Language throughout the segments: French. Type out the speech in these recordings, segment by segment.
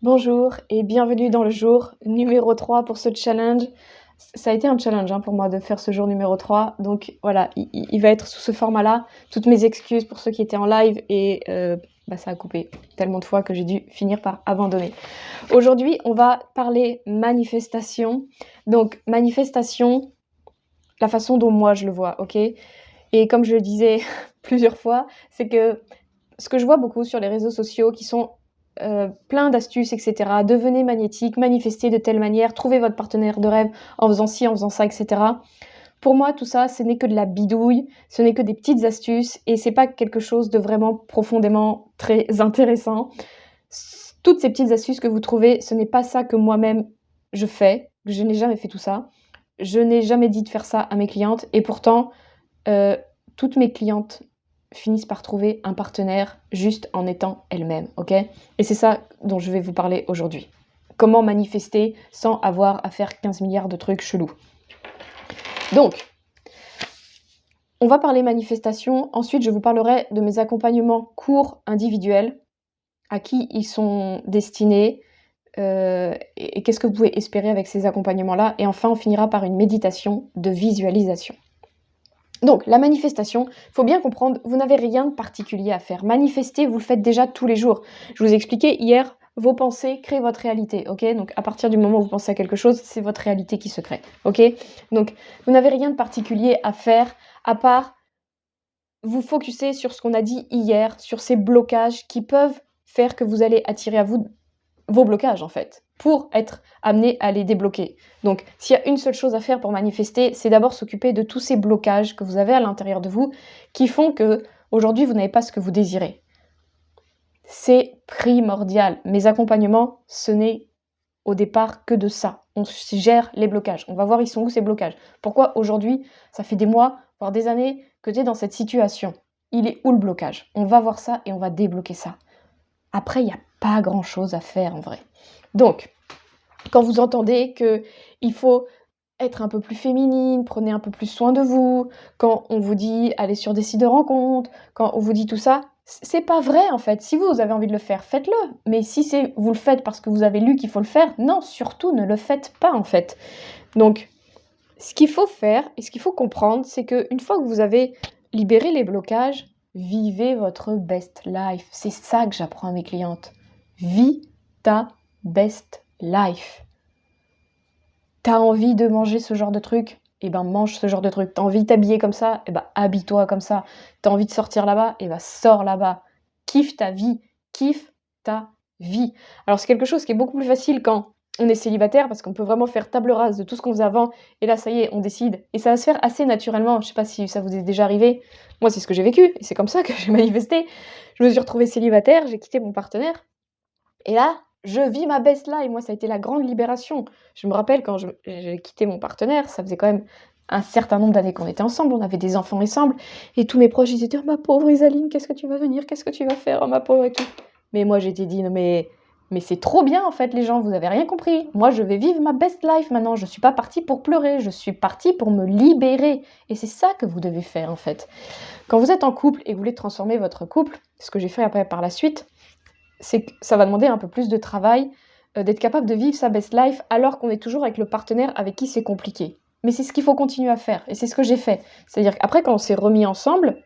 Bonjour et bienvenue dans le jour numéro 3 pour ce challenge. Ça a été un challenge pour moi de faire ce jour numéro 3. Donc voilà, il va être sous ce format-là. Toutes mes excuses pour ceux qui étaient en live et ça a coupé tellement de fois que j'ai dû finir par abandonner. Aujourd'hui, on va parler manifestation. Donc manifestation, la façon dont moi je le vois, ok? Et comme je le disais plusieurs fois, c'est que ce que je vois beaucoup sur les réseaux sociaux qui sont plein d'astuces, etc. Devenez magnétique, manifestez de telle manière, trouvez votre partenaire de rêve en faisant ci, en faisant ça, etc. Pour moi, tout ça, ce n'est que de la bidouille, ce n'est que des petites astuces et c'est pas quelque chose de vraiment profondément très intéressant. Toutes ces petites astuces que vous trouvez, ce n'est pas ça que moi-même je fais. Je n'ai jamais fait tout ça. Je n'ai jamais dit de faire ça à mes clientes et pourtant, toutes mes clientes finissent par trouver un partenaire juste en étant elles-mêmes, ok? Et c'est ça dont je vais vous parler aujourd'hui. Comment manifester sans avoir à faire 15 milliards de trucs chelous. Donc, on va parler manifestation. Ensuite, je vous parlerai de mes accompagnements courts individuels, à qui ils sont destinés, et qu'est-ce que vous pouvez espérer avec ces accompagnements-là. Et enfin, on finira par une méditation de visualisation. Donc, la manifestation, il faut bien comprendre, vous n'avez rien de particulier à faire. Manifester, vous le faites déjà tous les jours. Je vous ai expliqué hier, vos pensées créent votre réalité, ok? Donc, à partir du moment où vous pensez à quelque chose, c'est votre réalité qui se crée, ok? Donc, vous n'avez rien de particulier à faire, à part vous focuser sur ce qu'on a dit hier, sur ces blocages qui peuvent faire que vous allez attirer à vous vos blocages, en fait, pour être amené à les débloquer. Donc, s'il y a une seule chose à faire pour manifester, c'est d'abord s'occuper de tous ces blocages que vous avez à l'intérieur de vous qui font que aujourd'hui vous n'avez pas ce que vous désirez. C'est primordial. Mes accompagnements, ce n'est au départ que de ça. On gère les blocages. On va voir ils sont où ces blocages. Pourquoi aujourd'hui, ça fait des mois, voire des années que tu es dans cette situation. Il est où le blocage? On va voir ça et on va débloquer ça. Après, il n'y a pas grand-chose à faire en vrai. Donc, quand vous entendez qu'il faut être un peu plus féminine, prenez un peu plus soin de vous, quand on vous dit allez sur des sites de rencontres, quand on vous dit tout ça, c'est pas vrai en fait. Si vous avez envie de le faire, faites-le. Mais si vous le faites parce que vous avez lu qu'il faut le faire, non, surtout ne le faites pas en fait. Donc, ce qu'il faut faire et ce qu'il faut comprendre, c'est qu'une fois que vous avez libéré les blocages, vivez votre best life. C'est ça que j'apprends à mes clientes. Vis ta best life. T'as envie de manger ce genre de truc? Eh ben mange ce genre de truc. T'as envie de t'habiller comme ça? Eh ben habille-toi comme ça. T'as envie de sortir là-bas? Eh ben sors là-bas. Kiffe ta vie. Kiffe ta vie. Alors c'est quelque chose qui est beaucoup plus facile quand on est célibataire parce qu'on peut vraiment faire table rase de tout ce qu'on faisait avant et là ça y est, on décide. Et ça va se faire assez naturellement. Je sais pas si ça vous est déjà arrivé. Moi c'est ce que j'ai vécu et c'est comme ça que j'ai manifesté. Je me suis retrouvée célibataire, j'ai quitté mon partenaire et là, je vis ma best life. Moi, ça a été la grande libération. Je me rappelle quand j'ai quitté mon partenaire, ça faisait quand même un certain nombre d'années qu'on était ensemble, on avait des enfants ensemble, et tous mes proches, ils étaient: «Oh ma pauvre Isaline, qu'est-ce que tu vas venir? Qu'est-ce que tu vas faire? Oh ma pauvre et tout». Mais moi, j'étais dit: «Non mais c'est trop bien en fait les gens, vous avez rien compris. Moi, je vais vivre ma best life maintenant. Je suis pas partie pour pleurer, je suis partie pour me libérer». Et c'est ça que vous devez faire en fait. Quand vous êtes en couple et que vous voulez transformer votre couple, ce que j'ai fait après par la suite, c'est que ça va demander un peu plus de travail, d'être capable de vivre sa best life alors qu'on est toujours avec le partenaire avec qui c'est compliqué. Mais c'est ce qu'il faut continuer à faire et c'est ce que j'ai fait. C'est-à-dire qu'après quand on s'est remis ensemble,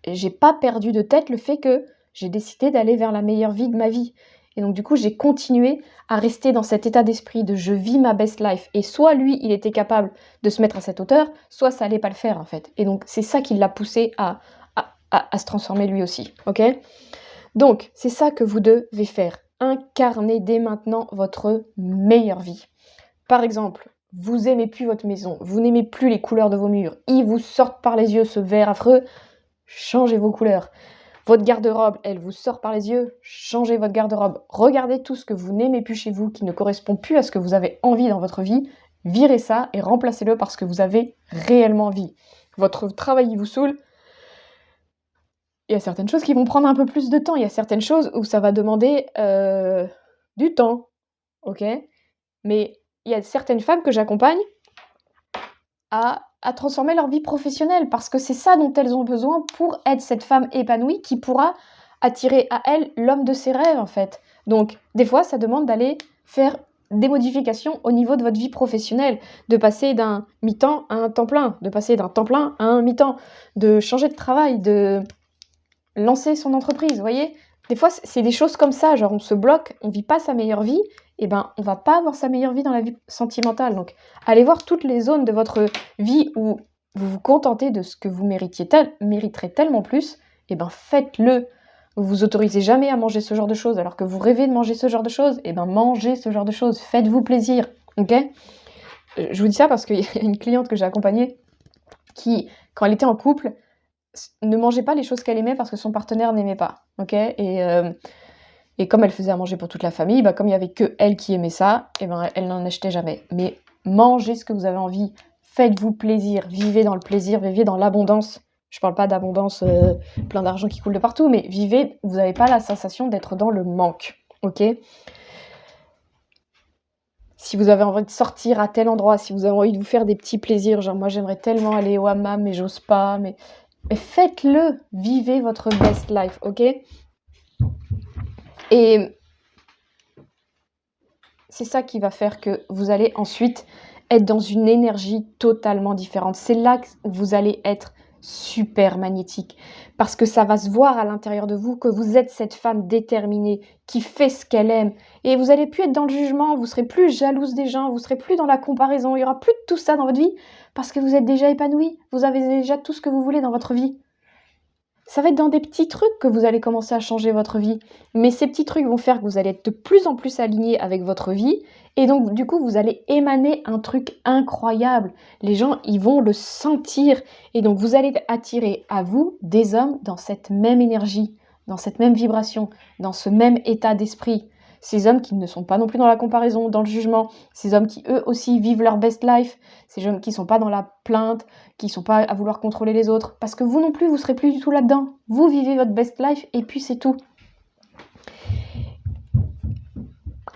j'ai pas perdu de tête le fait que j'ai décidé d'aller vers la meilleure vie de ma vie. Et donc du coup, j'ai continué à rester dans cet état d'esprit de je vis ma best life. Et soit lui, il était capable de se mettre à cette hauteur, soit ça allait pas le faire en fait. Et donc c'est ça qui l'a poussé à se transformer lui aussi, ok? Donc, c'est ça que vous devez faire. Incarnez dès maintenant votre meilleure vie. Par exemple, vous aimez plus votre maison, vous n'aimez plus les couleurs de vos murs, ils vous sortent par les yeux ce vert affreux, changez vos couleurs. Votre garde-robe, elle vous sort par les yeux, changez votre garde-robe. Regardez tout ce que vous n'aimez plus chez vous, qui ne correspond plus à ce que vous avez envie dans votre vie, virez ça et remplacez-le par ce que vous avez réellement envie. Votre travail, il vous saoule, il y a certaines choses qui vont prendre un peu plus de temps. Il y a certaines choses où ça va demander, du temps, OK? Mais il y a certaines femmes que j'accompagne à transformer leur vie professionnelle parce que c'est ça dont elles ont besoin pour être cette femme épanouie qui pourra attirer à elle l'homme de ses rêves, en fait. Donc, des fois, ça demande d'aller faire des modifications au niveau de votre vie professionnelle, de passer d'un mi-temps à un temps plein, de passer d'un temps plein à un mi-temps, de changer de travail, de lancer son entreprise, vous voyez? Des fois, c'est des choses comme ça, genre on se bloque, on vit pas sa meilleure vie, et ben on va pas avoir sa meilleure vie dans la vie sentimentale. Donc, allez voir toutes les zones de votre vie où vous vous contentez de ce que vous mériterez tellement plus, et ben faites-le. Vous vous autorisez jamais à manger ce genre de choses, alors que vous rêvez de manger ce genre de choses, et ben mangez ce genre de choses, faites-vous plaisir, ok? Je vous dis ça parce qu'il y a une cliente que j'ai accompagnée qui, quand elle était en couple, ne mangeait pas les choses qu'elle aimait parce que son partenaire n'aimait pas, ok? Et comme elle faisait à manger pour toute la famille, bah, comme il y avait que elle qui aimait ça, et ben elle n'en achetait jamais. Mais mangez ce que vous avez envie, faites-vous plaisir, vivez dans le plaisir, vivez dans l'abondance. Je parle pas d'abondance, plein d'argent qui coule de partout, mais vivez, vous n'avez pas la sensation d'être dans le manque, ok? Si vous avez envie de sortir à tel endroit, si vous avez envie de vous faire des petits plaisirs, genre moi j'aimerais tellement aller au hammam, mais j'ose pas, mais faites-le, vivez votre best life, ok? Et c'est ça qui va faire que vous allez ensuite être dans une énergie totalement différente. C'est là que vous allez être super magnétique parce que ça va se voir à l'intérieur de vous que vous êtes cette femme déterminée qui fait ce qu'elle aime et vous allez plus être dans le jugement, vous serez plus jalouse des gens, vous serez plus dans la comparaison, il y aura plus de tout ça dans votre vie parce que vous êtes déjà épanouie, vous avez déjà tout ce que vous voulez dans votre vie. Ça va être dans des petits trucs que vous allez commencer à changer votre vie. Mais ces petits trucs vont faire que vous allez être de plus en plus aligné avec votre vie. Et donc, du coup, vous allez émaner un truc incroyable. Les gens, ils vont le sentir. Et donc, vous allez attirer à vous des hommes dans cette même énergie, dans cette même vibration, dans ce même état d'esprit. Ces hommes qui ne sont pas non plus dans la comparaison, dans le jugement. Ces hommes qui, eux aussi, vivent leur best life. Ces hommes qui ne sont pas dans la plainte, qui ne sont pas à vouloir contrôler les autres. Parce que vous non plus, vous ne serez plus du tout là-dedans. Vous vivez votre best life et puis c'est tout.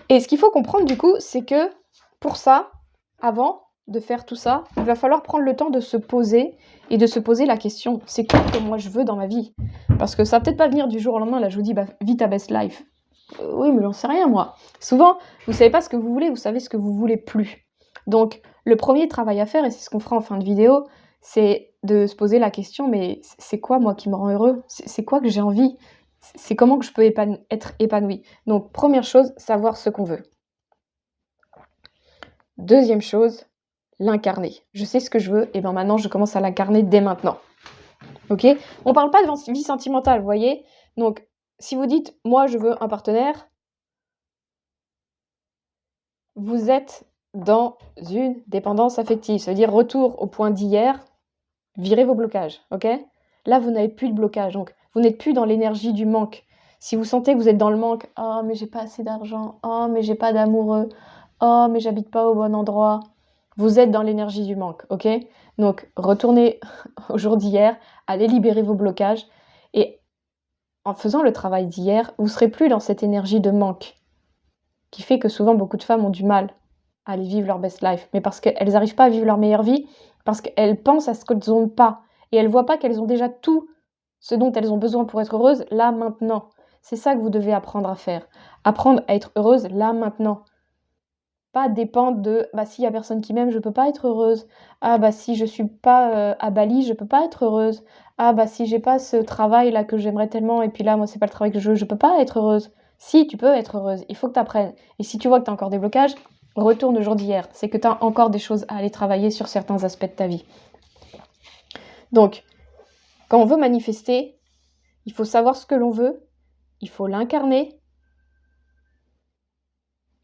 Et ce qu'il faut comprendre du coup, c'est que pour ça, avant de faire tout ça, il va falloir prendre le temps de se poser et de se poser la question, c'est quoi que moi je veux dans ma vie? Parce que ça va peut-être pas venir du jour au lendemain, là je vous dis, bah, vis ta best life. Oui, mais j'en sais rien moi. Souvent, vous savez pas ce que vous voulez, vous savez ce que vous voulez plus. Donc, le premier travail à faire, et c'est ce qu'on fera en fin de vidéo, c'est de se poser la question, mais c'est quoi moi qui me rend heureux? C'est quoi que j'ai envie? C'est comment que je peux être épanouie? Donc, première chose, savoir ce qu'on veut. Deuxième chose, l'incarner. Je sais ce que je veux, et bien maintenant je commence à l'incarner dès maintenant. Ok? On parle pas de vie sentimentale, vous voyez? Donc, si vous dites, moi je veux un partenaire, vous êtes dans une dépendance affective. Ça veut dire retour au point d'hier, virez vos blocages, ok? Là, vous n'avez plus de blocage, donc vous n'êtes plus dans l'énergie du manque. Si vous sentez que vous êtes dans le manque, oh mais j'ai pas assez d'argent, oh mais j'ai pas d'amoureux, oh mais j'habite pas au bon endroit, vous êtes dans l'énergie du manque, ok? Donc retournez au jour d'hier, allez libérer vos blocages et en faisant le travail d'hier, vous serez plus dans cette énergie de manque qui fait que souvent beaucoup de femmes ont du mal à aller vivre leur best life, mais parce qu'elles n'arrivent pas à vivre leur meilleure vie, parce qu'elles pensent à ce qu'elles n'ont pas, et elles ne voient pas qu'elles ont déjà tout ce dont elles ont besoin pour être heureuses, là, maintenant. C'est ça que vous devez apprendre à faire. Apprendre à être heureuse, là, maintenant. Pas dépendre de « bah s'il y a personne qui m'aime, je peux pas être heureuse. Ah bah si je suis pas à Bali, je peux pas être heureuse. Ah bah si j'ai pas ce travail-là que j'aimerais tellement, et puis là, moi, c'est pas le travail que je veux, je peux pas être heureuse. » Si, tu peux être heureuse, il faut que tu apprennes. Et si tu vois que tu as encore des blocages, retourne au jour d'hier. C'est que tu as encore des choses à aller travailler sur certains aspects de ta vie. Donc, quand on veut manifester, il faut savoir ce que l'on veut, il faut l'incarner,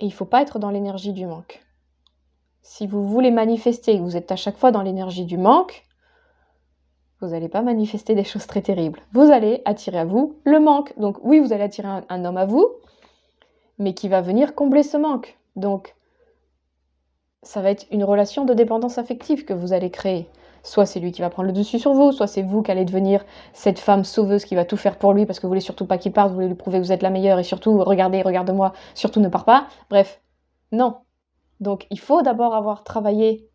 et il ne faut pas être dans l'énergie du manque. Si vous voulez manifester et que vous êtes à chaque fois dans l'énergie du manque, vous n'allez pas manifester des choses très terribles. Vous allez attirer à vous le manque. Donc oui, vous allez attirer un homme à vous, mais qui va venir combler ce manque. Donc, ça va être une relation de dépendance affective que vous allez créer. Soit c'est lui qui va prendre le dessus sur vous, soit c'est vous qui allez devenir cette femme sauveuse qui va tout faire pour lui parce que vous voulez surtout pas qu'il parte, vous voulez lui prouver que vous êtes la meilleure et surtout, regardez, regarde-moi, surtout ne pars pas. Bref, non. Donc il faut d'abord avoir travaillé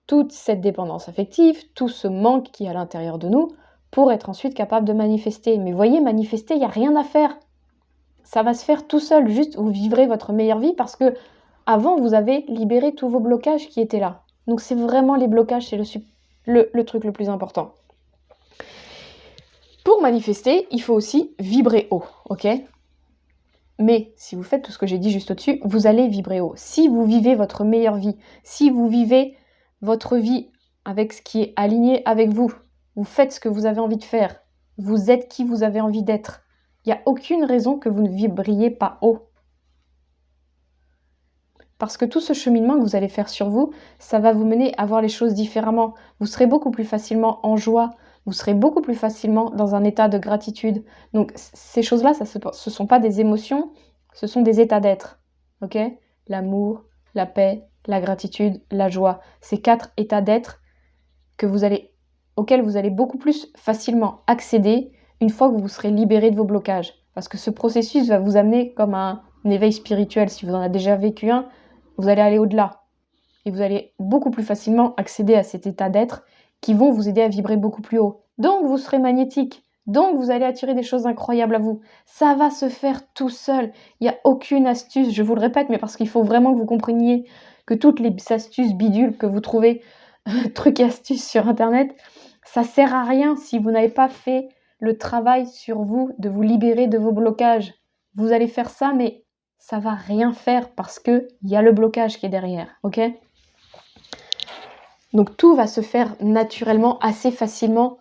toute cette dépendance affective, tout ce manque qui est à l'intérieur de nous pour être ensuite capable de manifester. Mais voyez, manifester, il n'y a rien à faire. Ça va se faire tout seul, juste vous vivrez votre meilleure vie parce que avant vous avez libéré tous vos blocages qui étaient là. Donc c'est vraiment les blocages, c'est le truc le plus important. Pour manifester, il faut aussi vibrer haut, ok ? Mais si vous faites tout ce que j'ai dit juste au-dessus, vous allez vibrer haut. Si vous vivez votre meilleure vie, si vous vivez votre vie avec ce qui est aligné avec vous, vous faites ce que vous avez envie de faire, vous êtes qui vous avez envie d'être, il n'y a aucune raison que vous ne vibriez pas haut. Parce que tout ce cheminement que vous allez faire sur vous, ça va vous mener à voir les choses différemment. Vous serez beaucoup plus facilement en joie, vous serez beaucoup plus facilement dans un état de gratitude. Donc ces choses-là, ce ne sont pas des émotions, ce sont des états d'être. Ok ? L'amour, la paix, la gratitude, la joie. Ces 4 états d'être auxquels vous allez beaucoup plus facilement accéder une fois que vous serez libéré de vos blocages. Parce que ce processus va vous amener comme un éveil spirituel. Si vous en avez déjà vécu un, vous allez aller au-delà. Et vous allez beaucoup plus facilement accéder à cet état d'être qui vont vous aider à vibrer beaucoup plus haut. Donc vous serez magnétique. Donc vous allez attirer des choses incroyables à vous. Ça va se faire tout seul. Il n'y a aucune astuce, je vous le répète, mais parce qu'il faut vraiment que vous compreniez que toutes les astuces bidules que vous trouvez, trucs et astuces sur Internet, ça sert à rien si vous n'avez pas fait le travail sur vous de vous libérer de vos blocages. Vous allez faire ça, mais ça va rien faire parce qu'il y a le blocage qui est derrière, ok ? Donc tout va se faire naturellement, assez facilement,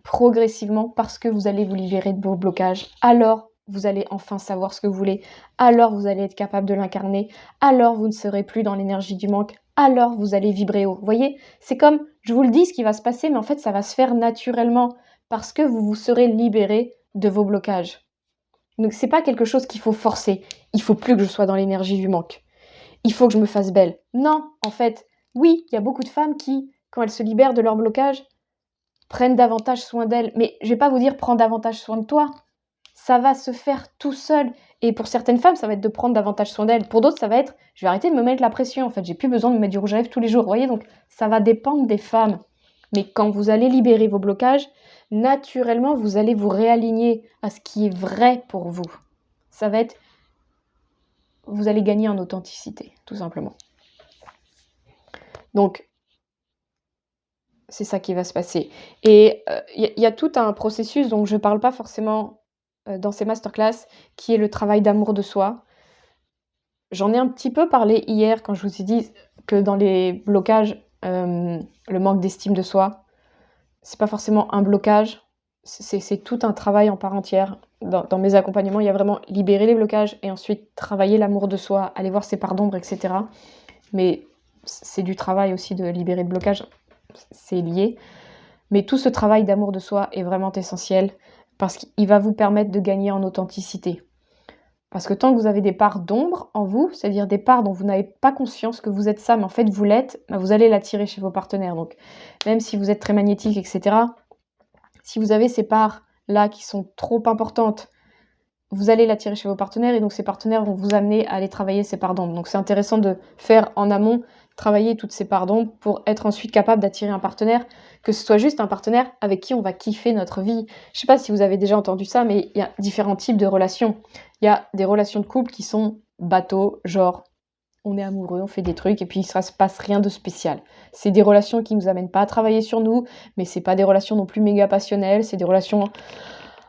progressivement, parce que vous allez vous libérer de vos blocages. Alors, vous allez enfin savoir ce que vous voulez. Alors, vous allez être capable de l'incarner. Alors, vous ne serez plus dans l'énergie du manque. Alors, vous allez vibrer haut. Vous voyez, c'est comme, je vous le dis, ce qui va se passer, mais en fait, ça va se faire naturellement parce que vous vous serez libéré de vos blocages. Donc, c'est pas quelque chose qu'il faut forcer. Il faut plus que je sois dans l'énergie du manque. Il faut que je me fasse belle. Non, en fait, oui, il y a beaucoup de femmes qui, quand elles se libèrent de leur blocage, prennent davantage soin d'elles. Mais je vais pas vous dire prends davantage soin de toi. Ça va se faire tout seul. Et pour certaines femmes, ça va être de prendre davantage soin d'elles. Pour d'autres, ça va être je vais arrêter de me mettre la pression. En fait, j'ai plus besoin de me mettre du rouge à lèvres tous les jours. Vous voyez, donc ça va dépendre des femmes. Mais quand vous allez libérer vos blocages, naturellement, vous allez vous réaligner à ce qui est vrai pour vous. Ça va être vous allez gagner en authenticité, tout simplement. Donc, c'est ça qui va se passer. Et il y a tout un processus dont je ne parle pas forcément dans ces masterclass, qui est le travail d'amour de soi. J'en ai un petit peu parlé hier quand je vous ai dit que dans les blocages, le manque d'estime de soi, c'est pas forcément un blocage, c'est tout un travail en part entière. Dans mes accompagnements, il y a vraiment libérer les blocages et ensuite travailler l'amour de soi, aller voir ses parts d'ombre, etc. Mais c'est du travail aussi de libérer le blocage, c'est lié. Mais tout ce travail d'amour de soi est vraiment essentiel parce qu'il va vous permettre de gagner en authenticité. Parce que tant que vous avez des parts d'ombre en vous, c'est-à-dire des parts dont vous n'avez pas conscience que vous êtes ça, mais en fait vous l'êtes, vous allez l'attirer chez vos partenaires. Donc même si vous êtes très magnétique, etc., si vous avez ces parts-là qui sont trop importantes, vous allez l'attirer chez vos partenaires et donc ces partenaires vont vous amener à aller travailler ces parts d'ombre. Donc c'est intéressant de faire en amont, travailler toutes ces parts d'ombre pour être ensuite capable d'attirer un partenaire, que ce soit juste un partenaire avec qui on va kiffer notre vie. Je sais pas si vous avez déjà entendu ça, mais il y a différents types de relations. Il y a des relations de couple qui sont bateau, genre on est amoureux, on fait des trucs et puis il ne se passe rien de spécial. C'est des relations qui ne nous amènent pas à travailler sur nous, mais c'est pas des relations non plus méga passionnelles, c'est des relations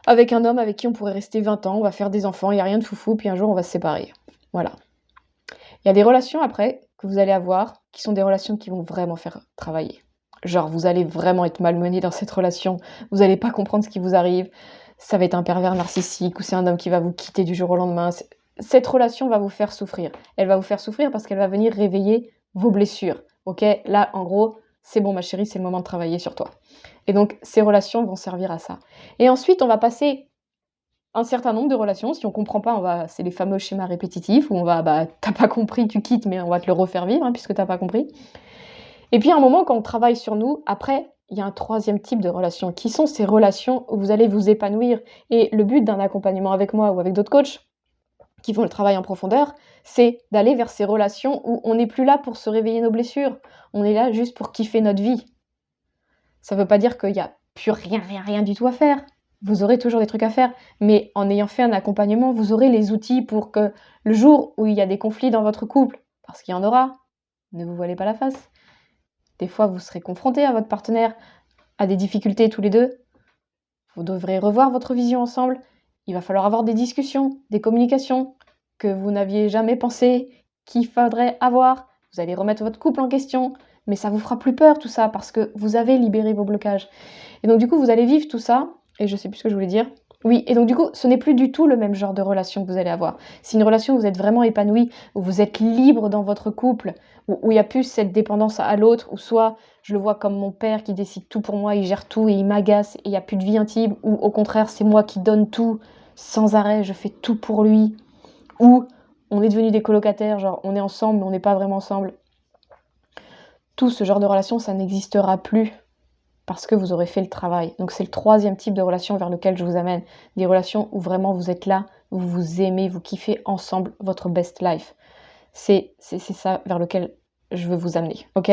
avec un homme avec qui on pourrait rester 20 ans, on va faire des enfants, il n'y a rien de foufou, puis un jour on va se séparer. Voilà. Il y a des relations après que vous allez avoir qui sont des relations qui vont vraiment faire travailler. Genre vous allez vraiment être malmené dans cette relation, vous n'allez pas comprendre ce qui vous arrive, ça va être un pervers narcissique ou c'est un homme qui va vous quitter du jour au lendemain. Cette relation va vous faire souffrir. Elle va vous faire souffrir parce qu'elle va venir réveiller vos blessures. Ok, là en gros, c'est bon ma chérie, c'est le moment de travailler sur toi. Et donc ces relations vont servir à ça. Et ensuite, on va passer un certain nombre de relations. Si on comprend pas, c'est les fameux schémas répétitifs où on va, t'as pas compris, tu quittes, mais on va te le refaire vivre puisque t'as pas compris. Et puis à un moment, quand on travaille sur nous, après, il y a un troisième type de relations qui sont ces relations où vous allez vous épanouir. Et le but d'un accompagnement avec moi ou avec d'autres coachs qui font le travail en profondeur, c'est d'aller vers ces relations où on n'est plus là pour se réveiller nos blessures. On est là juste pour kiffer notre vie. Ça veut pas dire qu'il n'y a plus rien du tout à faire. vous aurez toujours des trucs à faire, mais en ayant fait un accompagnement, vous aurez les outils pour que le jour où il y a des conflits dans votre couple, parce qu'il y en aura, ne vous voilez pas la face. Des fois, vous serez confronté à votre partenaire, à des difficultés tous les deux. Vous devrez revoir votre vision ensemble. Il va falloir avoir des discussions, des communications que vous n'aviez jamais pensé qu'il faudrait avoir. Vous allez remettre votre couple en question, mais ça vous fera plus peur tout ça parce que vous avez libéré vos blocages. Et donc du coup, vous allez vivre tout ça, et je sais plus ce que je voulais dire. Oui, et donc du coup, ce n'est plus du tout le même genre de relation que vous allez avoir. C'est une relation où vous êtes vraiment épanoui, où vous êtes libre dans votre couple, où il n'y a plus cette dépendance à l'autre, où soit je le vois comme mon père qui décide tout pour moi, il gère tout et il m'agace et il n'y a plus de vie intime, ou au contraire, c'est moi qui donne tout sans arrêt, je fais tout pour lui, ou on est devenus des colocataires, genre on est ensemble mais on n'est pas vraiment ensemble. Tout ce genre de relation, ça n'existera plus parce que vous aurez fait le travail. Donc c'est le troisième type de relation vers lequel je vous amène. Des relations où vraiment vous êtes là, vous vous aimez, vous kiffez ensemble votre best life. C'est ça vers lequel je veux vous amener, ok ?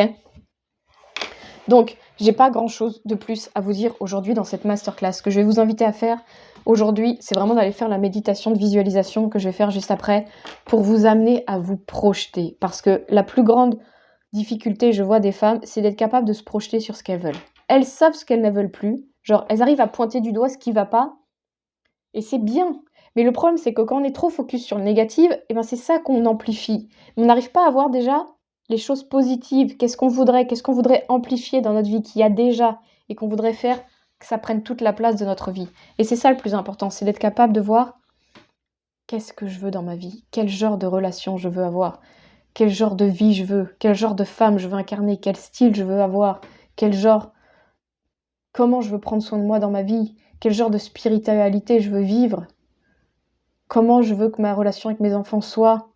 Donc, j'ai pas grand-chose de plus à vous dire aujourd'hui dans cette masterclass. Ce que je vais vous inviter à faire aujourd'hui, c'est vraiment d'aller faire la méditation de visualisation que je vais faire juste après pour vous amener à vous projeter. Parce que la plus grande difficulté, je vois des femmes, c'est d'être capable de se projeter sur ce qu'elles veulent. Elles savent ce qu'elles ne veulent plus. Genre, elles arrivent à pointer du doigt ce qui va pas. Et c'est bien. Mais le problème, c'est que quand on est trop focus sur le négatif, eh ben c'est ça qu'on amplifie. On n'arrive pas à voir déjà les choses positives. Qu'est-ce qu'on voudrait amplifier dans notre vie qu'il y a déjà et qu'on voudrait faire que ça prenne toute la place de notre vie. Et c'est ça le plus important, c'est d'être capable de voir qu'est-ce que je veux dans ma vie, quel genre de relation je veux avoir, quel genre de vie je veux, quel genre de femme je veux incarner, quel style je veux avoir, quel genre, comment je veux prendre soin de moi dans ma vie, quel genre de spiritualité je veux vivre, comment je veux que ma relation avec mes enfants soit,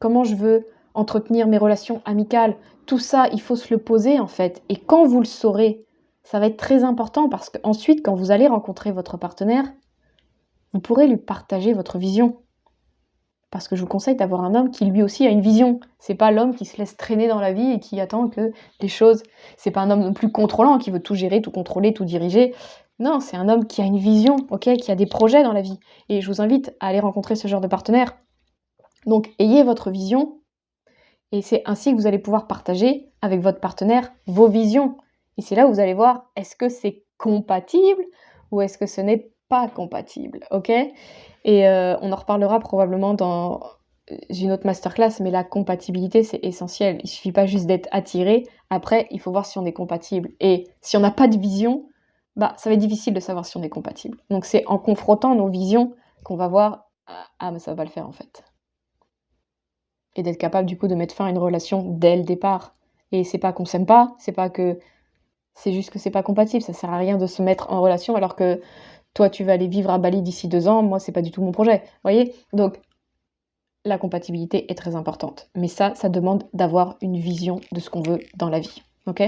comment je veux entretenir mes relations amicales. Tout ça, il faut se le poser en fait. Et quand vous le saurez, ça va être très important parce qu'ensuite, quand vous allez rencontrer votre partenaire, vous pourrez lui partager votre vision. Parce que je vous conseille d'avoir un homme qui lui aussi a une vision. C'est pas l'homme qui se laisse traîner dans la vie et qui attend que les choses... C'est pas un homme non plus contrôlant qui veut tout gérer, tout contrôler, tout diriger. Non, c'est un homme qui a une vision, ok, qui a des projets dans la vie. Et je vous invite à aller rencontrer ce genre de partenaire. Donc, ayez votre vision. Et c'est ainsi que vous allez pouvoir partager avec votre partenaire vos visions. Et c'est là où vous allez voir, est-ce que c'est compatible ou est-ce que ce n'est pas compatible, ok ? Et on en reparlera probablement dans une autre masterclass, mais la compatibilité, c'est essentiel. Il suffit pas juste d'être attiré. Après, il faut voir si on est compatible. Et si on n'a pas de vision, bah, ça va être difficile de savoir si on est compatible. Donc c'est en confrontant nos visions qu'on va voir, ah mais ça va pas le faire en fait. Et d'être capable du coup de mettre fin à une relation dès le départ. Et c'est pas qu'on s'aime pas, c'est pas que... C'est juste que c'est pas compatible, ça sert à rien de se mettre en relation alors que toi tu vas aller vivre à Bali d'ici 2 ans, moi c'est pas du tout mon projet, vous voyez ? Donc la compatibilité est très importante. Mais ça demande d'avoir une vision de ce qu'on veut dans la vie, ok ?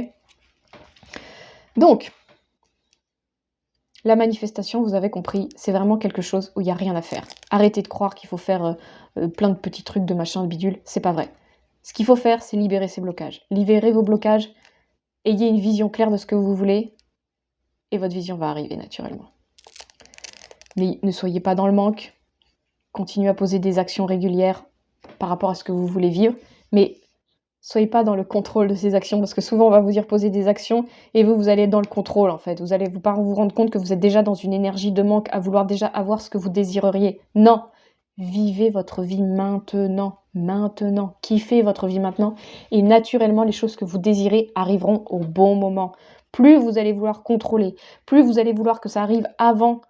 Donc, la manifestation, vous avez compris, c'est vraiment quelque chose où il n'y a rien à faire. Arrêtez de croire qu'il faut faire plein de petits trucs de machin, de bidule, c'est pas vrai. Ce qu'il faut faire, c'est libérer ces blocages. Libérez vos blocages, ayez une vision claire de ce que vous voulez, et votre vision va arriver naturellement. Mais ne soyez pas dans le manque, continuez à poser des actions régulières par rapport à ce que vous voulez vivre, mais soyez pas dans le contrôle de ces actions, parce que souvent on va vous dire poser des actions, et vous allez être dans le contrôle en fait. Vous allez vous rendre compte que vous êtes déjà dans une énergie de manque, à vouloir déjà avoir ce que vous désireriez. Non, vivez votre vie maintenant, kiffez votre vie maintenant, et naturellement les choses que vous désirez arriveront au bon moment. Plus vous allez vouloir contrôler, plus vous allez vouloir que ça arrive avant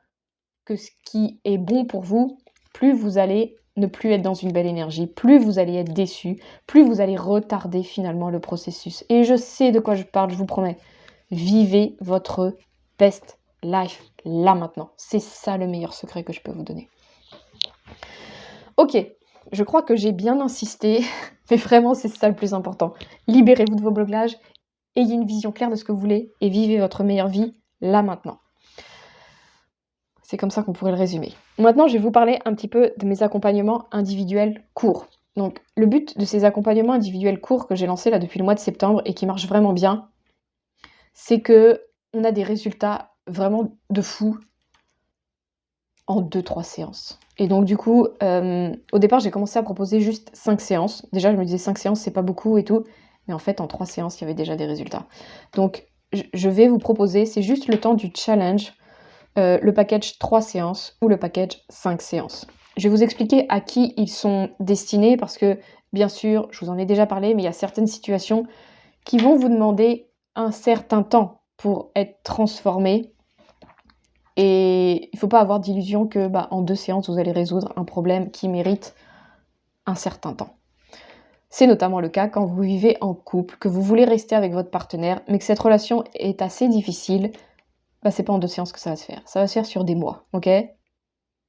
que ce qui est bon pour vous, plus vous allez ne plus être dans une belle énergie, plus vous allez être déçu, plus vous allez retarder finalement le processus. Et je sais de quoi je parle, je vous promets. Vivez votre best life là maintenant. C'est ça le meilleur secret que je peux vous donner. Ok, je crois que j'ai bien insisté, mais vraiment c'est ça le plus important. Libérez-vous de vos blocages, ayez une vision claire de ce que vous voulez et vivez votre meilleure vie là maintenant. C'est comme ça qu'on pourrait le résumer. Maintenant, je vais vous parler un petit peu de mes accompagnements individuels courts. Donc, le but de ces accompagnements individuels courts que j'ai lancés là depuis le mois de septembre et qui marchent vraiment bien, c'est que on a des résultats vraiment de fou en 2-3 séances. Et donc du coup, au départ, j'ai commencé à proposer juste 5 séances. Déjà, je me disais 5 séances, c'est pas beaucoup et tout. Mais en fait, en 3 séances, il y avait déjà des résultats. Donc, je vais vous proposer, c'est juste le temps du challenge, le package 3 séances ou le package 5 séances. Je vais vous expliquer à qui ils sont destinés parce que, bien sûr, je vous en ai déjà parlé, mais il y a certaines situations qui vont vous demander un certain temps pour être transformées. Et il ne faut pas avoir d'illusion que en 2 séances, vous allez résoudre un problème qui mérite un certain temps. C'est notamment le cas quand vous vivez en couple, que vous voulez rester avec votre partenaire, mais que cette relation est assez difficile. C'est pas en 2 séances que ça va se faire. Ça va se faire sur des mois, ok?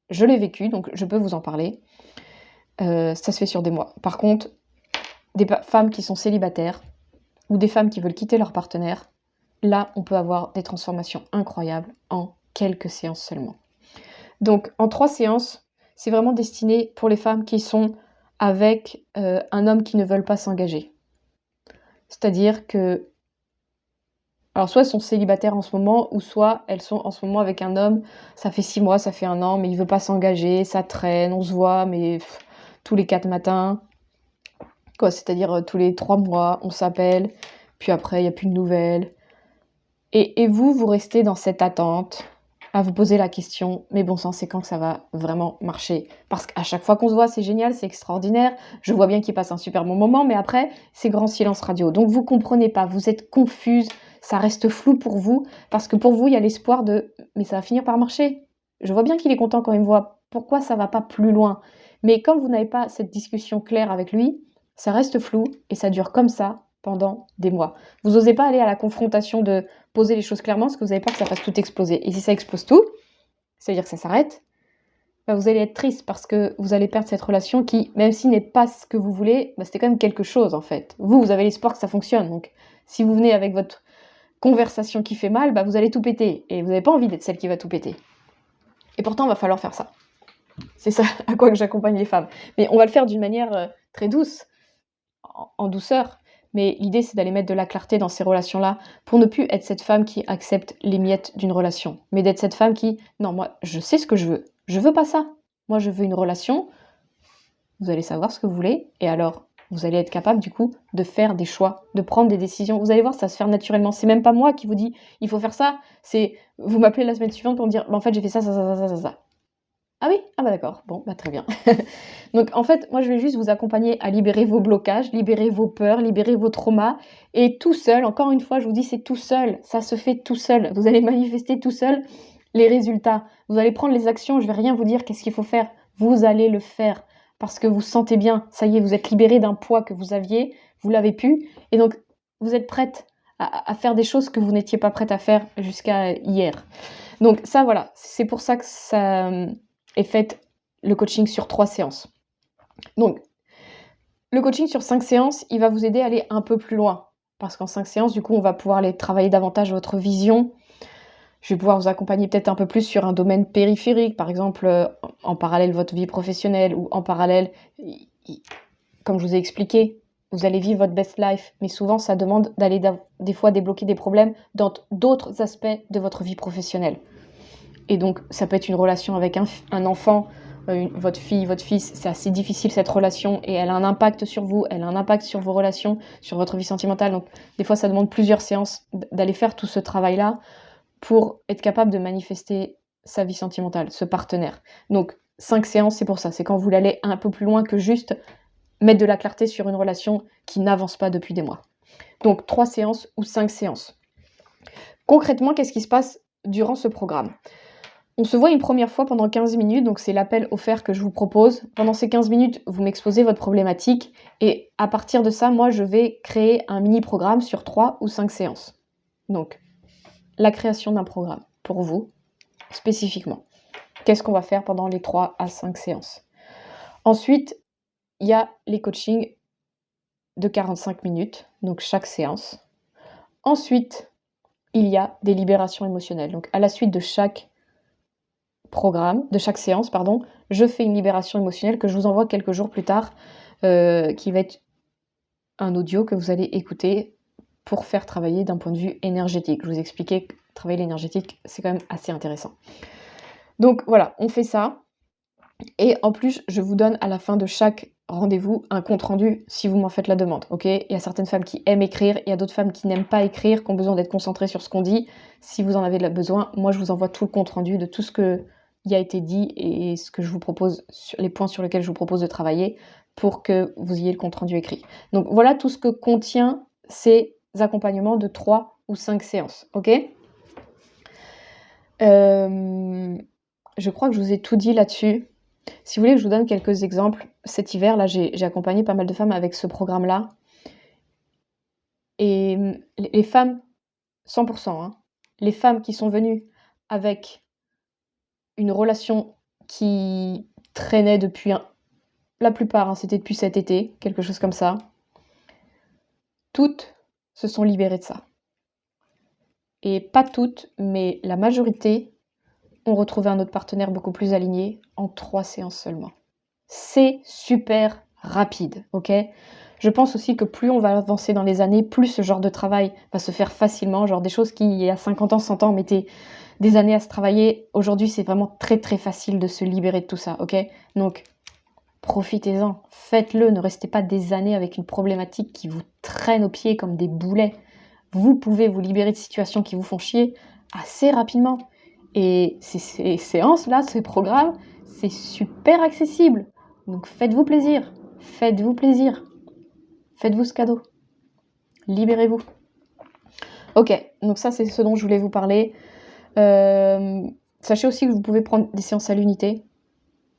Je l'ai vécu, donc je peux vous en parler. Ça se fait sur des mois. Par contre, des femmes qui sont célibataires ou des femmes qui veulent quitter leur partenaire, là, on peut avoir des transformations incroyables en quelques séances seulement. Donc, en 3 séances, c'est vraiment destiné pour les femmes qui sont avec un homme qui ne veulent pas s'engager. C'est-à-dire que, alors soit elles sont célibataires en ce moment, ou soit elles sont en ce moment avec un homme, ça fait 6 mois, ça fait 1 an, mais il veut pas s'engager, ça traîne, on se voit, mais tous les 4 matins, quoi, c'est-à-dire tous les 3 mois, on s'appelle, puis après, il n'y a plus de nouvelles. Et vous restez dans cette attente, à vous poser la question, mais bon sang, c'est quand que ça va vraiment marcher? Parce qu'à chaque fois qu'on se voit, c'est génial, c'est extraordinaire, je vois bien qu'il passe un super bon moment, mais après, c'est grand silence radio. Donc vous comprenez pas, vous êtes confuse, ça reste flou pour vous, parce que pour vous, il y a l'espoir de « mais ça va finir par marcher ». Je vois bien qu'il est content quand il me voit, pourquoi ça va pas plus loin? Mais comme vous n'avez pas cette discussion claire avec lui, ça reste flou et ça dure comme ça pendant des mois. Vous n'osez pas aller à la confrontation de poser les choses clairement parce que vous avez peur que ça fasse tout exploser. Et si ça explose tout, c'est-à-dire que ça s'arrête, vous allez être triste parce que vous allez perdre cette relation qui, même s'il n'est pas ce que vous voulez, c'était quand même quelque chose en fait. Vous avez l'espoir que ça fonctionne. Donc si vous venez avec votre conversation qui fait mal, vous allez tout péter. Et vous n'avez pas envie d'être celle qui va tout péter. Et pourtant, il va falloir faire ça. C'est ça à quoi que j'accompagne les femmes. Mais on va le faire d'une manière très douce, en douceur. Mais l'idée, c'est d'aller mettre de la clarté dans ces relations-là pour ne plus être cette femme qui accepte les miettes d'une relation, mais d'être cette femme qui, non, moi, je sais ce que je veux. Je veux pas ça. Moi, je veux une relation. Vous allez savoir ce que vous voulez. Et alors, vous allez être capable, du coup, de faire des choix, de prendre des décisions. Vous allez voir, ça se fait naturellement. C'est même pas moi qui vous dis, il faut faire ça. C'est, vous m'appelez la semaine suivante pour me dire, en fait, j'ai fait ça, ça, ça, ça, ça, ça. Ah oui? Ah d'accord. Bon, très bien. Donc en fait, moi je vais juste vous accompagner à libérer vos blocages, libérer vos peurs, libérer vos traumas. Et tout seul, encore une fois, je vous dis, c'est tout seul. Ça se fait tout seul. Vous allez manifester tout seul les résultats. Vous allez prendre les actions. Je vais rien vous dire qu'est-ce qu'il faut faire. Vous allez le faire parce que vous sentez bien. Ça y est, vous êtes libéré d'un poids que vous aviez. Vous l'avez pu. Et donc, vous êtes prête à faire des choses que vous n'étiez pas prête à faire jusqu'à hier. Donc ça, voilà. C'est pour ça que ça et faites le coaching sur 3 séances. Donc, le coaching sur 5 séances, il va vous aider à aller un peu plus loin. Parce qu'en 5 séances, du coup, on va pouvoir aller travailler davantage votre vision. Je vais pouvoir vous accompagner peut-être un peu plus sur un domaine périphérique, par exemple, en parallèle votre vie professionnelle ou en parallèle, comme je vous ai expliqué, vous allez vivre votre best life, mais souvent, ça demande d'aller des fois débloquer des problèmes dans d'autres aspects de votre vie professionnelle. Et donc, ça peut être une relation avec un enfant, votre fille, votre fils, c'est assez difficile cette relation et elle a un impact sur vous, elle a un impact sur vos relations, sur votre vie sentimentale. Donc, des fois, ça demande plusieurs séances d'aller faire tout ce travail-là pour être capable de manifester sa vie sentimentale, ce partenaire. Donc, 5 séances, c'est pour ça. C'est quand vous voulez aller un peu plus loin que juste mettre de la clarté sur une relation qui n'avance pas depuis des mois. Donc, 3 séances ou 5 séances. Concrètement, qu'est-ce qui se passe durant ce programme ? On se voit une première fois pendant 15 minutes, donc c'est l'appel offert que je vous propose. Pendant ces 15 minutes, vous m'exposez votre problématique et à partir de ça, moi, je vais créer un mini-programme sur 3 ou 5 séances. Donc, la création d'un programme pour vous, spécifiquement. Qu'est-ce qu'on va faire pendant les 3 à 5 séances? Ensuite, il y a les coachings de 45 minutes, donc chaque séance. Ensuite, il y a des libérations émotionnelles. Donc, à la suite de chaque séance, je fais une libération émotionnelle que je vous envoie quelques jours plus tard, qui va être un audio que vous allez écouter pour faire travailler d'un point de vue énergétique. Je vous expliquais que travailler l'énergétique, c'est quand même assez intéressant. Donc voilà, on fait ça et en plus, je vous donne à la fin de chaque rendez-vous un compte rendu si vous m'en faites la demande, OK? Il y a certaines femmes qui aiment écrire, il y a d'autres femmes qui n'aiment pas écrire, qui ont besoin d'être concentrées sur ce qu'on dit. Si vous en avez besoin, moi je vous envoie tout le compte rendu de tout ce qui a été dit et ce que je vous propose, les points sur lesquels je vous propose de travailler pour que vous ayez le compte rendu écrit. Donc voilà tout ce que contient ces accompagnements de 3 ou 5 séances, OK? Je crois que je vous ai tout dit là-dessus. Si vous voulez que je vous donne quelques exemples, cet hiver, là, j'ai accompagné pas mal de femmes avec ce programme-là. Et les femmes, 100%, hein, les femmes qui sont venues avec une relation qui traînait depuis la plupart, hein, c'était depuis cet été, quelque chose comme ça, toutes se sont libérées de ça. Et pas toutes, mais la majorité ont retrouvé un autre partenaire beaucoup plus aligné en 3 séances seulement. C'est super rapide, OK? Je pense aussi que plus on va avancer dans les années, plus ce genre de travail va se faire facilement. Genre des choses qui, il y a 50 ans, 100 ans, mettaient des années à se travailler. Aujourd'hui, c'est vraiment très, très facile de se libérer de tout ça, OK? Donc, profitez-en, faites-le. Ne restez pas des années avec une problématique qui vous traîne aux pieds comme des boulets. Vous pouvez vous libérer de situations qui vous font chier assez rapidement. Et ces séances-là, ces programmes, c'est super accessible. Donc faites-vous plaisir. Faites-vous plaisir. Faites-vous ce cadeau. Libérez-vous. Ok, donc ça c'est ce dont je voulais vous parler. Sachez aussi que vous pouvez prendre des séances à l'unité.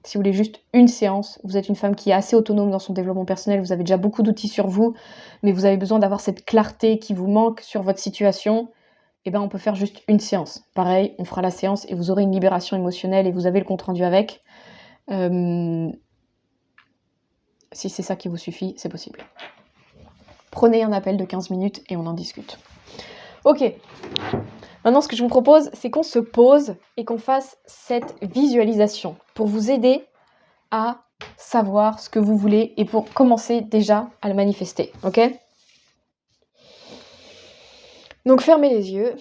Si vous voulez juste une séance, vous êtes une femme qui est assez autonome dans son développement personnel, vous avez déjà beaucoup d'outils sur vous, mais vous avez besoin d'avoir cette clarté qui vous manque sur votre situation, et ben on peut faire juste une séance. Pareil, on fera la séance et vous aurez une libération émotionnelle et vous avez le compte rendu avec. Si c'est ça qui vous suffit, c'est possible. Prenez un appel de 15 minutes et on en discute. Ok, maintenant ce que je vous propose, c'est qu'on se pose et qu'on fasse cette visualisation pour vous aider à savoir ce que vous voulez et pour commencer déjà à le manifester, ok? Donc fermez les yeux.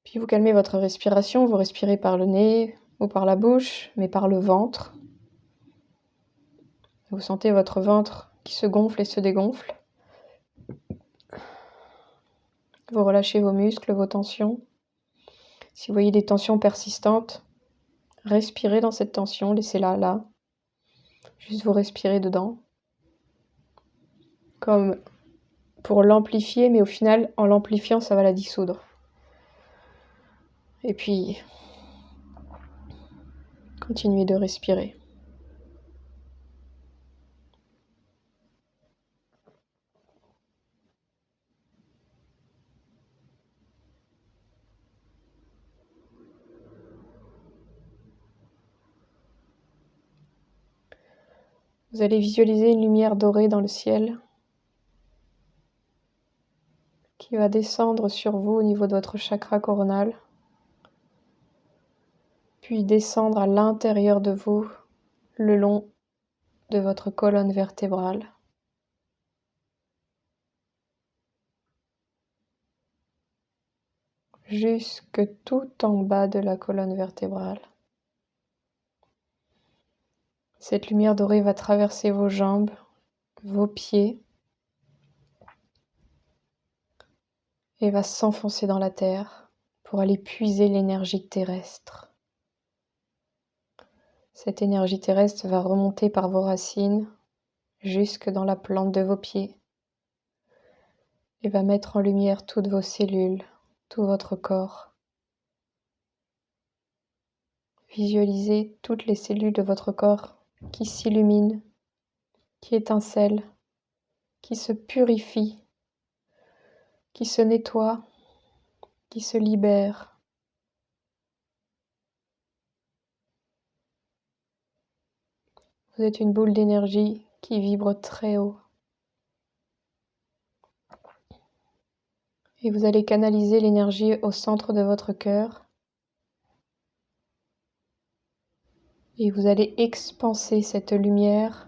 Puis vous calmez votre respiration, vous respirez par le nez ou par la bouche, mais par le ventre. Vous sentez votre ventre qui se gonfle et se dégonfle. Vous relâchez vos muscles, vos tensions. Si vous voyez des tensions persistantes, respirez dans cette tension, laissez-la là. Juste vous respirez dedans. Comme pour l'amplifier, mais au final, en l'amplifiant, ça va la dissoudre. Et puis, continuez de respirer. Vous allez visualiser une lumière dorée dans le ciel qui va descendre sur vous au niveau de votre chakra coronal, puis descendre à l'intérieur de vous, le long de votre colonne vertébrale. Jusque tout en bas de la colonne vertébrale. Cette lumière dorée va traverser vos jambes, vos pieds, et va s'enfoncer dans la terre pour aller puiser l'énergie terrestre. Cette énergie terrestre va remonter par vos racines jusque dans la plante de vos pieds et va mettre en lumière toutes vos cellules, tout votre corps. Visualisez toutes les cellules de votre corps qui s'illuminent, qui étincellent, qui se purifient, qui se nettoient, qui se libèrent. Vous êtes une boule d'énergie qui vibre très haut. Et vous allez canaliser l'énergie au centre de votre cœur. Et vous allez expanser cette lumière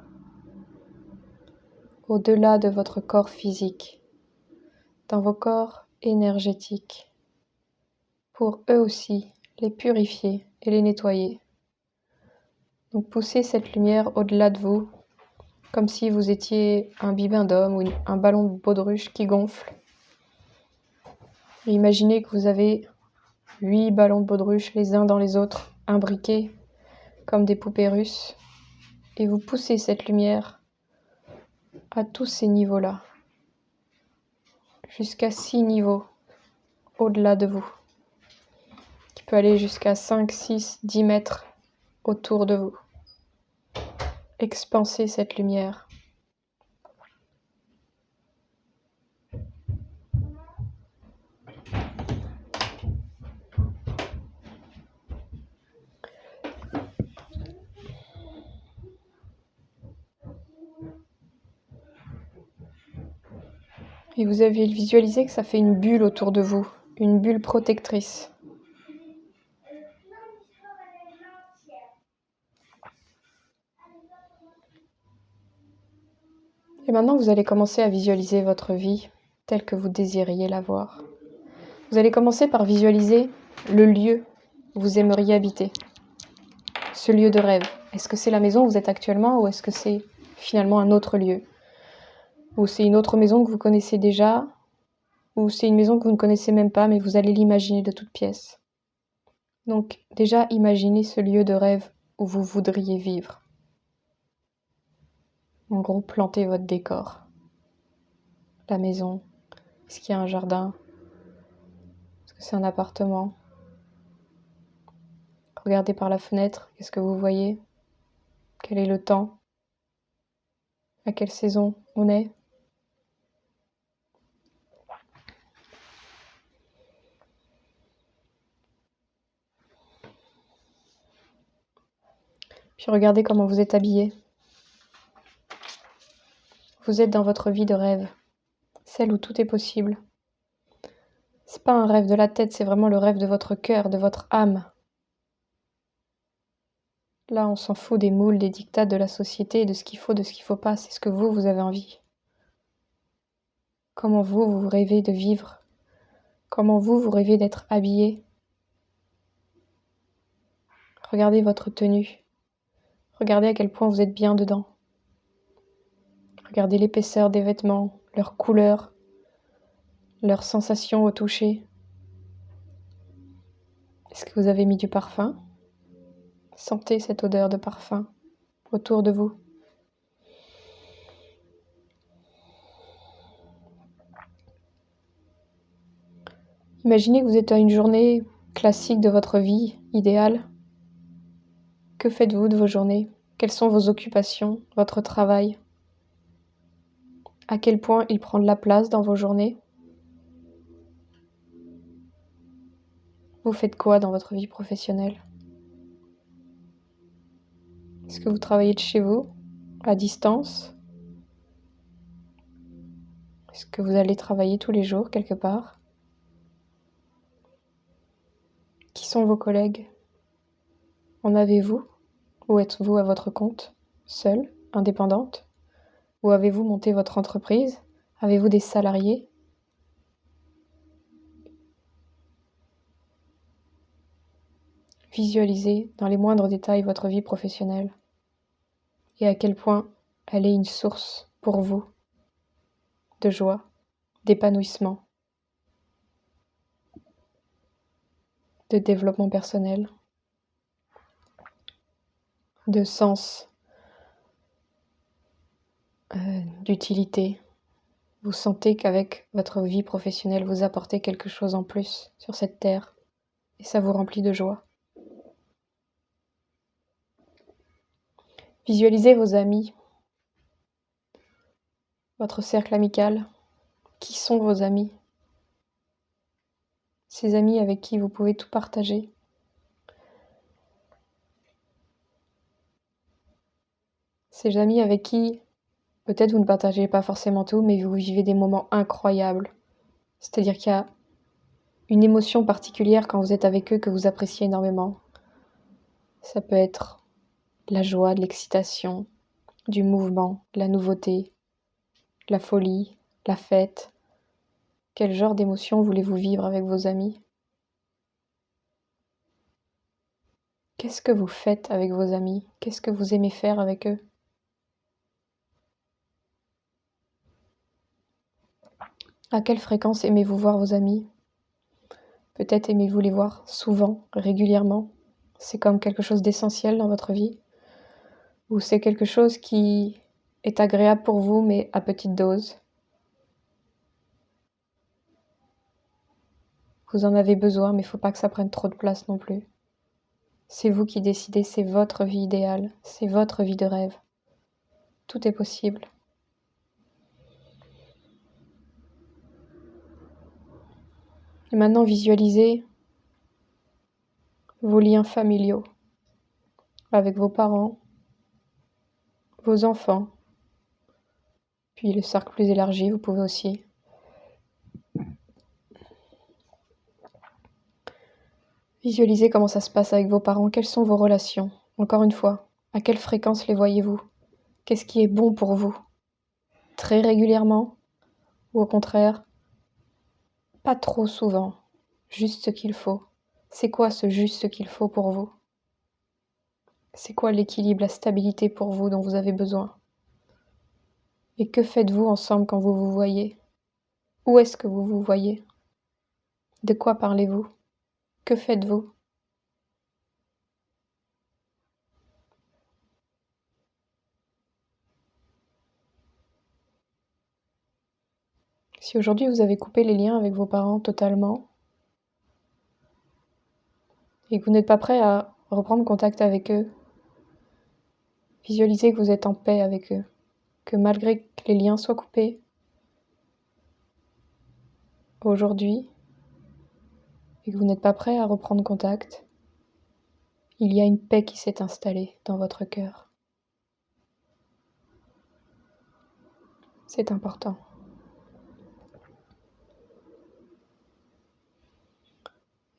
au-delà de votre corps physique, dans vos corps énergétiques, pour eux aussi les purifier et les nettoyer. Donc poussez cette lumière au-delà de vous, comme si vous étiez un bibendum ou un ballon de baudruche qui gonfle. Et imaginez que vous avez 8 ballons de baudruche les uns dans les autres, imbriqués comme des poupées russes. Et vous poussez cette lumière à tous ces niveaux-là, jusqu'à 6 niveaux au-delà de vous, qui peut aller jusqu'à 5, 6, 10 mètres autour de vous. Expansez cette lumière. Et vous avez visualisé que ça fait une bulle autour de vous, une bulle protectrice. Et maintenant, vous allez commencer à visualiser votre vie telle que vous désiriez la voir. Vous allez commencer par visualiser le lieu où vous aimeriez habiter, ce lieu de rêve. Est-ce que c'est la maison où vous êtes actuellement ou est-ce que c'est finalement un autre lieu? Ou c'est une autre maison que vous connaissez déjà, ou c'est une maison que vous ne connaissez même pas, mais vous allez l'imaginer de toutes pièces. Donc déjà, imaginez ce lieu de rêve où vous voudriez vivre. En gros, plantez votre décor. La maison, est-ce qu'il y a un jardin? Est-ce que c'est un appartement? Regardez par la fenêtre, qu'est-ce que vous voyez? Quel est le temps? À quelle saison on est? Puis regardez comment vous êtes habillé. Vous êtes dans votre vie de rêve, celle où tout est possible. C'est pas un rêve de la tête, c'est vraiment le rêve de votre cœur, de votre âme. Là, on s'en fout des moules, des dictats de la société, de ce qu'il faut, de ce qu'il faut pas. C'est ce que vous avez envie. Comment vous rêvez de vivre? Comment vous rêvez d'être habillé? Regardez votre tenue. Regardez à quel point vous êtes bien dedans. Regardez l'épaisseur des vêtements, leur couleur, leurs sensations au toucher. Est-ce que vous avez mis du parfum? Sentez cette odeur de parfum autour de vous. Imaginez que vous êtes à une journée classique de votre vie idéale. Que faites-vous de vos journées? Quelles sont vos occupations, votre travail? À quel point il prend de la place dans vos journées? Vous faites quoi dans votre vie professionnelle? Est-ce que vous travaillez de chez vous, à distance? Est-ce que vous allez travailler tous les jours quelque part? Qui sont vos collègues? En avez-vous? Ou êtes-vous à votre compte, seule, indépendante? Ou avez-vous monté votre entreprise? Avez-vous des salariés? Visualisez dans les moindres détails votre vie professionnelle et à quel point elle est une source pour vous de joie, d'épanouissement, de développement personnel, de sens, d'utilité. Vous sentez qu'avec votre vie professionnelle, vous apportez quelque chose en plus sur cette terre et ça vous remplit de joie. Visualisez vos amis, votre cercle amical. Qui sont vos amis? Ces amis avec qui vous pouvez tout partager. Ces amis avec qui peut-être vous ne partagez pas forcément tout, mais vous vivez des moments incroyables. C'est-à-dire qu'il y a une émotion particulière quand vous êtes avec eux que vous appréciez énormément. Ça peut être la joie, de l'excitation, du mouvement, la nouveauté, la folie, la fête. Quel genre d'émotion voulez-vous vivre avec vos amis? Qu'est-ce que vous faites avec vos amis? Qu'est-ce que vous aimez faire avec eux? À quelle fréquence aimez-vous voir vos amis? Peut-être aimez-vous les voir souvent, régulièrement. C'est comme quelque chose d'essentiel dans votre vie. Ou c'est quelque chose qui est agréable pour vous, mais à petite dose. Vous en avez besoin, mais il ne faut pas que ça prenne trop de place non plus. C'est vous qui décidez, c'est votre vie idéale, c'est votre vie de rêve. Tout est possible. Et maintenant, visualisez vos liens familiaux avec vos parents, vos enfants, puis le cercle plus élargi, vous pouvez aussi. Visualisez comment ça se passe avec vos parents, quelles sont vos relations. Encore une fois, à quelle fréquence les voyez-vous? Qu'est-ce qui est bon pour vous? Très régulièrement? Ou au contraire, pas trop souvent? Juste ce qu'il faut. C'est quoi ce juste ce qu'il faut pour vous? C'est quoi l'équilibre, la stabilité pour vous dont vous avez besoin? Et que faites-vous ensemble quand vous vous voyez? Où est-ce que vous vous voyez? De quoi parlez-vous? Que faites-vous? Si aujourd'hui vous avez coupé les liens avec vos parents totalement et que vous n'êtes pas prêt à reprendre contact avec eux, visualisez que vous êtes en paix avec eux, que malgré que les liens soient coupés, aujourd'hui, et que vous n'êtes pas prêt à reprendre contact, il y a une paix qui s'est installée dans votre cœur. C'est important.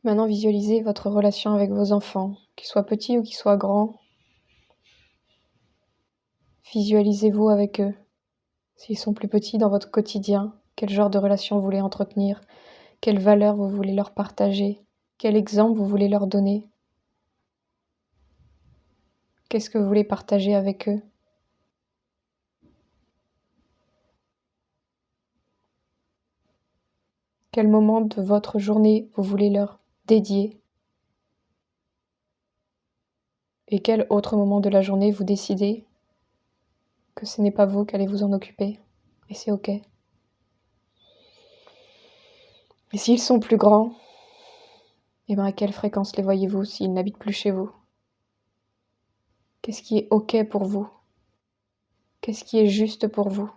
Maintenant, visualisez votre relation avec vos enfants, qu'ils soient petits ou qu'ils soient grands. Visualisez-vous avec eux. S'ils sont plus petits dans votre quotidien, quel genre de relation vous voulez entretenir, quelles valeurs vous voulez leur partager, quel exemple vous voulez leur donner. Qu'est-ce que vous voulez partager avec eux? Quel moment de votre journée vous voulez leur dédier? Et quel autre moment de la journée vous décidez que ce n'est pas vous qui allez vous en occuper? Et c'est ok. Et s'ils sont plus grands, et bien à quelle fréquence les voyez-vous s'ils n'habitent plus chez vous? Qu'est-ce qui est ok pour vous? Qu'est-ce qui est juste pour vous?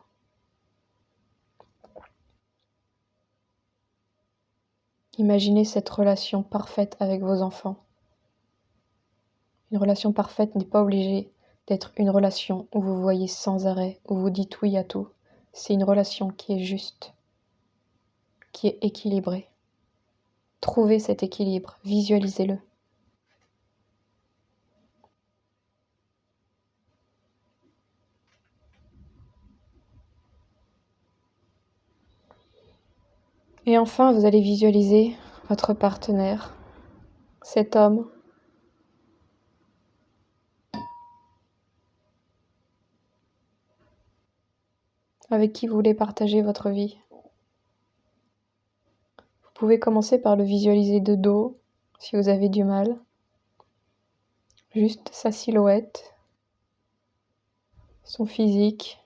Imaginez cette relation parfaite avec vos enfants. Une relation parfaite n'est pas obligée d'être une relation où vous voyez sans arrêt, où vous dites oui à tout. C'est une relation qui est juste, qui est équilibrée. Trouvez cet équilibre, visualisez-le. Et enfin, vous allez visualiser votre partenaire, cet homme avec qui vous voulez partager votre vie. Vous pouvez commencer par le visualiser de dos, si vous avez du mal. Juste sa silhouette, son physique,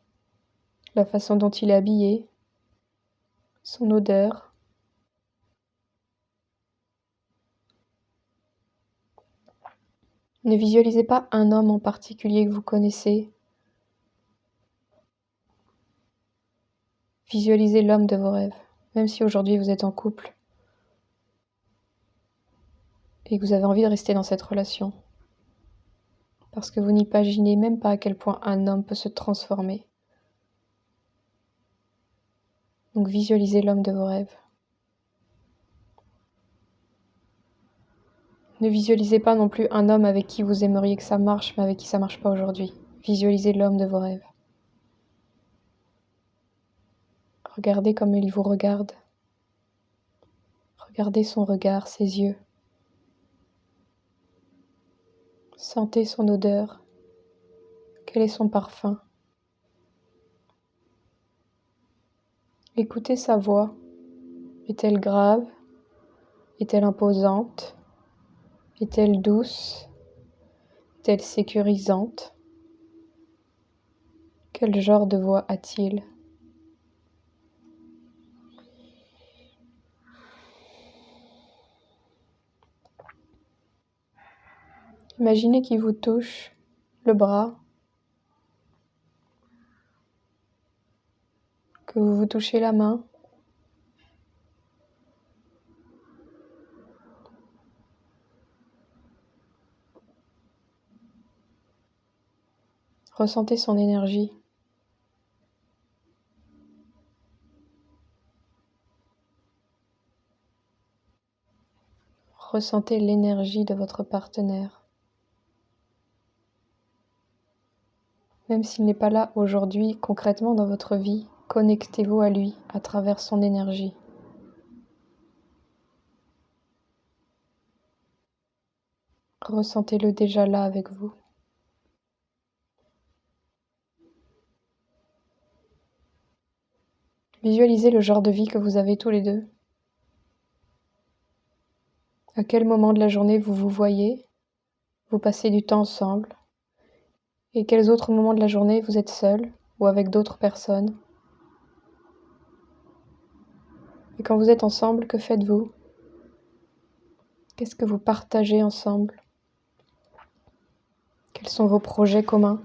la façon dont il est habillé, son odeur. Ne visualisez pas un homme en particulier que vous connaissez. Visualisez l'homme de vos rêves, même si aujourd'hui vous êtes en couple et que vous avez envie de rester dans cette relation. Parce que vous n'imaginez même pas à quel point un homme peut se transformer. Donc visualisez l'homme de vos rêves. Ne visualisez pas non plus un homme avec qui vous aimeriez que ça marche, mais avec qui ça marche pas aujourd'hui. Visualisez l'homme de vos rêves. Regardez comme il vous regarde. Regardez son regard, ses yeux. Sentez son odeur. Quel est son parfum? Écoutez sa voix. Est-elle grave? Est-elle imposante? Est-elle douce? Est-elle sécurisante? Quel genre de voix a-t-il? Imaginez qu'il vous touche le bras, que vous vous touchez la main. Ressentez son énergie. Ressentez l'énergie de votre partenaire. Même s'il n'est pas là aujourd'hui, concrètement dans votre vie, connectez-vous à lui à travers son énergie. Ressentez-le déjà là avec vous. Visualisez le genre de vie que vous avez tous les deux. À quel moment de la journée vous vous voyez, vous passez du temps ensemble, et quels autres moments de la journée vous êtes seul ou avec d'autres personnes. Et quand vous êtes ensemble, que faites-vous? Qu'est-ce que vous partagez ensemble? Quels sont vos projets communs?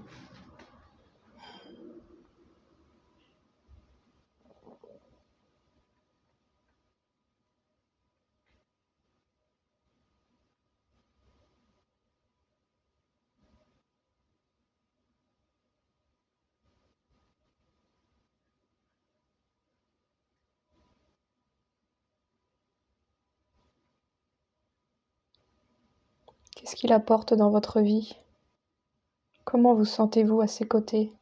Qu'est-ce qu'il apporte dans votre vie? Comment vous sentez-vous à ses côtés?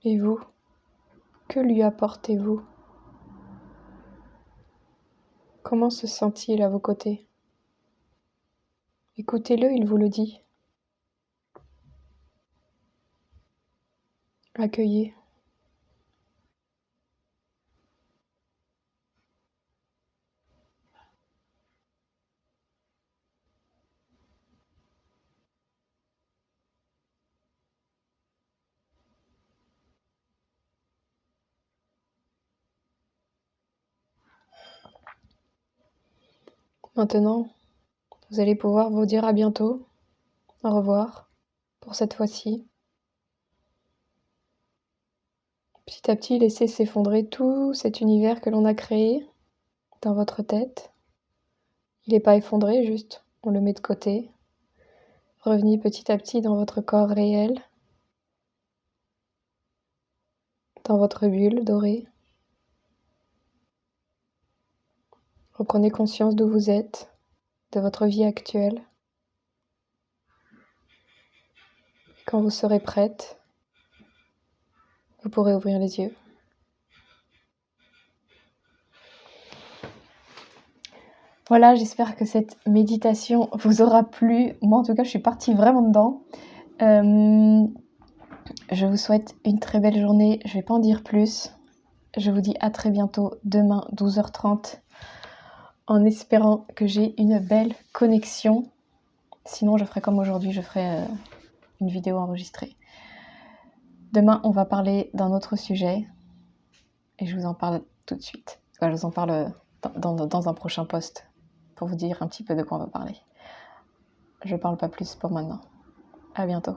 Et vous, que lui apportez-vous? Comment se sent-il à vos côtés? Écoutez-le, il vous le dit. Accueillez. Maintenant, vous allez pouvoir vous dire à bientôt, au revoir, pour cette fois-ci. Petit à petit, laissez s'effondrer tout cet univers que l'on a créé dans votre tête. Il n'est pas effondré, juste on le met de côté. Revenez petit à petit dans votre corps réel, dans votre bulle dorée. Reprenez conscience d'où vous êtes, de votre vie actuelle. Quand vous serez prête, vous pourrez ouvrir les yeux. Voilà, j'espère que cette méditation vous aura plu. Moi, en tout cas, je suis partie vraiment dedans. Je vous souhaite une très belle journée. Je ne vais pas en dire plus. Je vous dis à très bientôt, demain, 12h30, en espérant que j'ai une belle connexion. Sinon, je ferai comme aujourd'hui, je ferai une vidéo enregistrée. Demain, on va parler d'un autre sujet. Et je vous en parle tout de suite. Enfin, je vous en parle dans un prochain post pour vous dire un petit peu de quoi on va parler. Je parle pas plus pour maintenant. À bientôt.